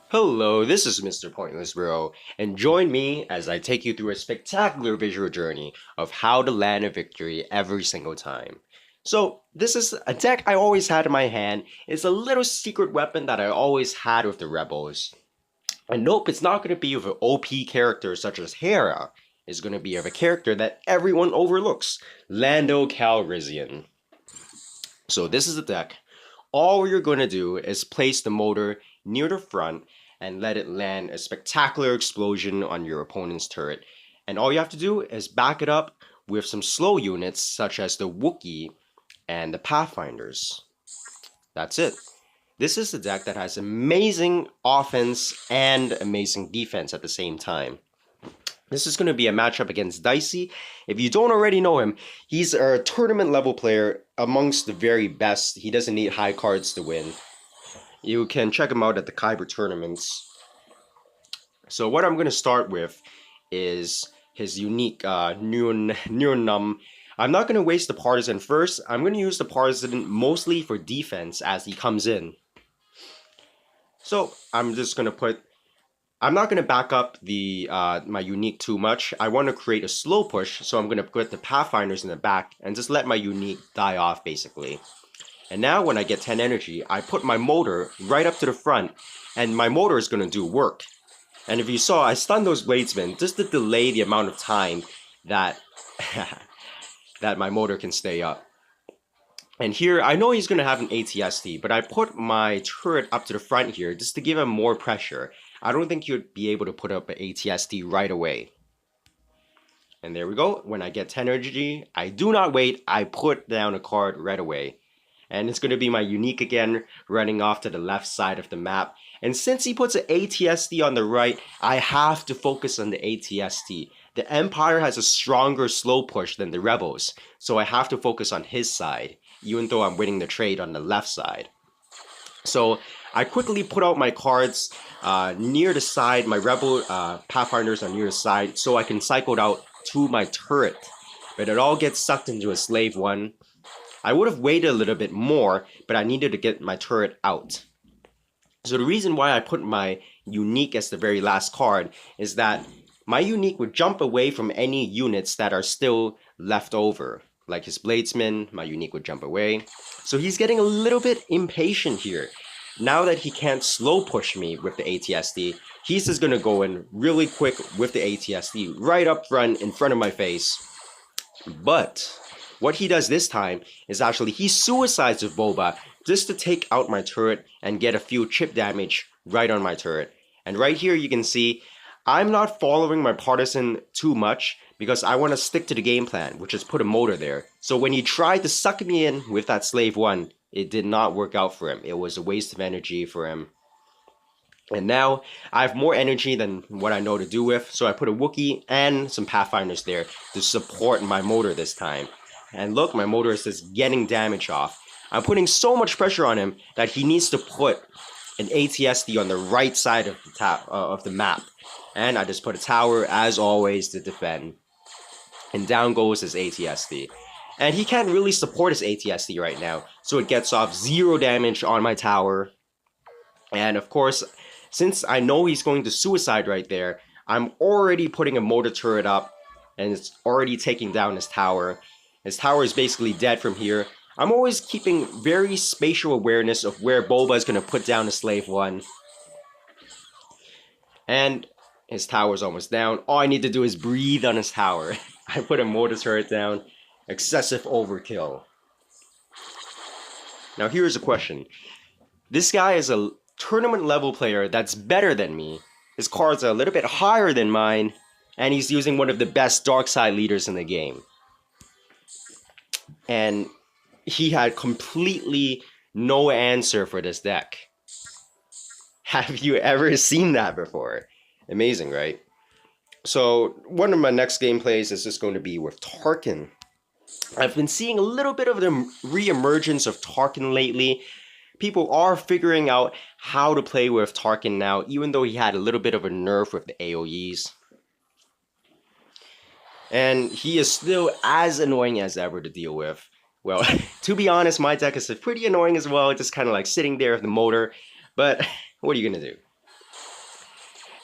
Hello, this is Mr. Pointless Bro, and join me as I take you through a spectacular visual journey of how to land a victory every single time. So, this is a deck I always had in my hand. It's a little secret weapon that I always had with the Rebels. And nope, it's not going to be of an OP character such as Hera. It's going to be of a character that everyone overlooks, Lando Calrissian. So this is the deck. All you're going to do is place the motor near the front and let it land a spectacular explosion on your opponent's turret. And all you have to do is back it up with some slow units such as the Wookiee and the Pathfinders. That's it. This is a deck that has amazing offense and amazing defense at the same time. This is going to be a matchup against Dicey. If you don't already know him, he's a tournament level player amongst the very best. He doesn't need high cards to win. You can check him out at the Kyber tournaments. So what I'm going to start with is his unique Neuronum. I'm not going to waste the Partisan first. I'm going to use the Partisan mostly for defense as he comes in. So I'm just going to put... I'm not going to back up the my unique too much. I want to create a slow push, so I'm going to put the Pathfinders in the back and just let my unique die off basically. And now when I get 10 energy, I put my motor right up to the front, and my motor is going to do work. And if you saw, I stunned those Bladesmen just to delay the amount of time that, that my motor can stay up. And here, I know he's going to have an ATST, but I put my turret up to the front here just to give him more pressure. I don't think you'd be able to put up an ATST right away. And there we go. When I get 10 energy, I do not wait. I put down a card right away. And it's going to be my unique again, running off to the left side of the map. And since he puts an ATST on the right, I have to focus on the ATST. The Empire has a stronger slow push than the Rebels, so I have to focus on his side, even though I'm winning the trade on the left side. So I quickly put out my cards near the side. My Rebel Pathfinders are near the side, so I can cycle out to my turret. But it all gets sucked into a Slave 1. I would have waited a little bit more, but I needed to get my turret out. So the reason why I put my unique as the very last card is that my unique would jump away from any units that are still left over. Like his Bladesman, my unique would jump away. So he's getting a little bit impatient here. Now that he can't slow push me with the ATSD, he's just going to go in really quick with the ATSD right up front in front of my face. But what he does this time is actually he suicides with Boba just to take out my turret and get a few chip damage right on my turret. And right here you can see I'm not following my Partisan too much because I want to stick to the game plan, which is put a motor there. So when he tried to suck me in with that Slave 1, it did not work out for him. It was a waste of energy for him. And now I have more energy than what I know to do with, so I put a Wookiee and some Pathfinders there to support my motor this time. And look, my motor is just getting damage off. I'm putting so much pressure on him that he needs to put an ATSD on the right side of the map. And I just put a tower, as always, to defend. And down goes his ATSD. And he can't really support his ATSD right now, so it gets off 0 damage on my tower. And of course, since I know he's going to suicide right there, I'm already putting a motor turret up, and it's already taking down his tower. His tower is basically dead from here. I'm always keeping very spatial awareness of where Boba is going to put down the Slave 1. And his tower is almost down. All I need to do is breathe on his tower. I put a motor turret down. Excessive overkill. Now here's a question. This guy is a tournament level player that's better than me. His cards are a little bit higher than mine. And he's using one of the best dark side leaders in the game. And he had completely no answer for this deck. Have you ever seen that before? Amazing, right? So one of my next gameplays is just going to be with Tarkin. I've been seeing a little bit of the re-emergence of Tarkin lately. People are figuring out how to play with Tarkin now, even though he had a little bit of a nerf with the AoEs. And he is still as annoying as ever to deal with. Well, to be honest, my deck is pretty annoying as well, just kind of like sitting there with the motor. But what are you going to do?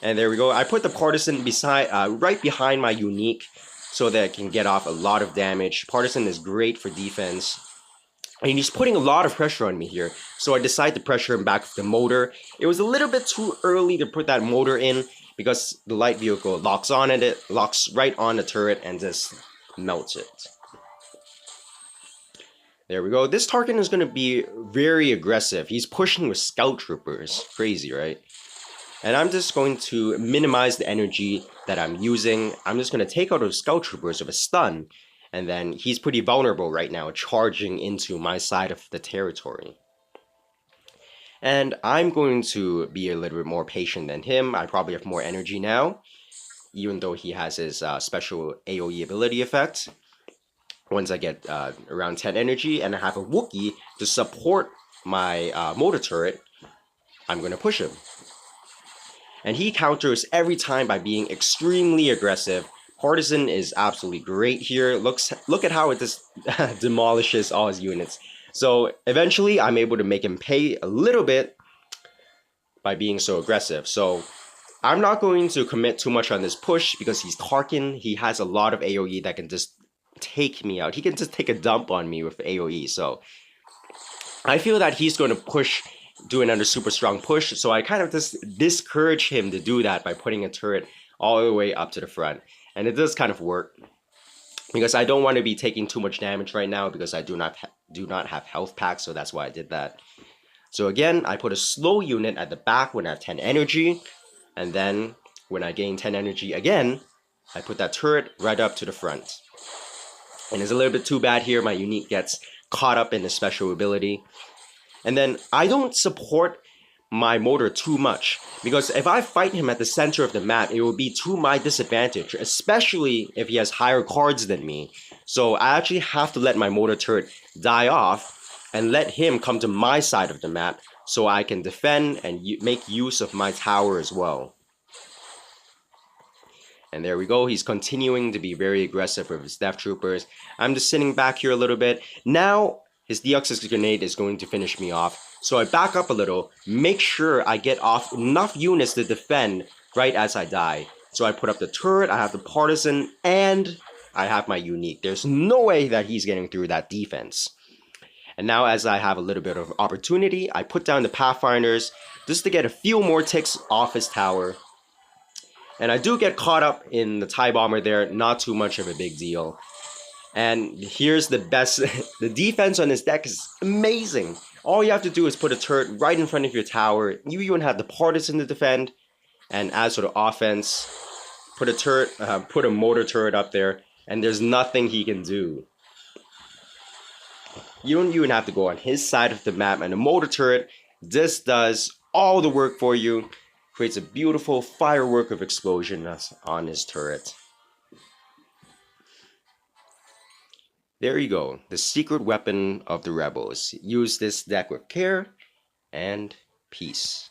And there we go. I put the partisan beside, right behind my unique, so that it can get off a lot of damage. Partisan is great for defense. And he's putting a lot of pressure on me here. So I decided to pressure him back with the motor. It was a little bit too early to put that motor in because the light vehicle locks on at it, locks right on the turret and just melts it. There we go. This Tarkin is going to be very aggressive. He's pushing with scout troopers. Crazy, right? And I'm just going to minimize the energy that I'm using. I'm just going to take out those scout troopers with a stun. And then he's pretty vulnerable right now, charging into my side of the territory. And I'm going to be a little bit more patient than him. I probably have more energy now, even though he has his special AoE ability effect. Once I get around 10 energy and I have a Wookiee to support my motor turret, I'm going to push him. And he counters every time by being extremely aggressive. Partisan is absolutely great here. Look at how it just demolishes all his units. So eventually I'm able to make him pay a little bit by being so aggressive. So I'm not going to commit too much on this push because he's Tarkin. He has a lot of AoE that can just take me out. He can just take a dump on me with AoE. So I feel that he's going to push, do another super strong push. So I kind of just discourage him to do that by putting a turret all the way up to the front. And it does kind of work because I don't want to be taking too much damage right now because I do not have health packs. So that's why I did that. So again, I put a slow unit at the back when I have 10 energy. And then when I gain 10 energy again, I put that turret right up to the front. And it's a little bit too bad here. My unique gets caught up in the special ability. And then I don't support my motor too much because if I fight him at the center of the map, it will be to my disadvantage, especially if he has higher cards than me. So I actually have to let my motor turret die off and let him come to my side of the map so I can defend and make use of my tower as well. And there we go. He's continuing to be very aggressive with his Death Troopers. I'm just sitting back here a little bit. Now, his Deoxys Grenade is going to finish me off. So I back up a little, make sure I get off enough units to defend right as I die. So I put up the turret, I have the Partisan, and I have my unique. There's no way that he's getting through that defense. And now as I have a little bit of opportunity, I put down the Pathfinders just to get a few more ticks off his tower. And I do get caught up in the TIE Bomber there, not too much of a big deal. And here's the best, the defense on this deck is amazing. All you have to do is put a turret right in front of your tower. You even have the Partisan to defend. And as for the offense, put a motor turret up there, and there's nothing he can do. You don't even have to go on his side of the map, and the motor turret just does all the work for you. Creates a beautiful firework of explosion on his turret. There you go, the secret weapon of the rebels. Use this deck with care and peace.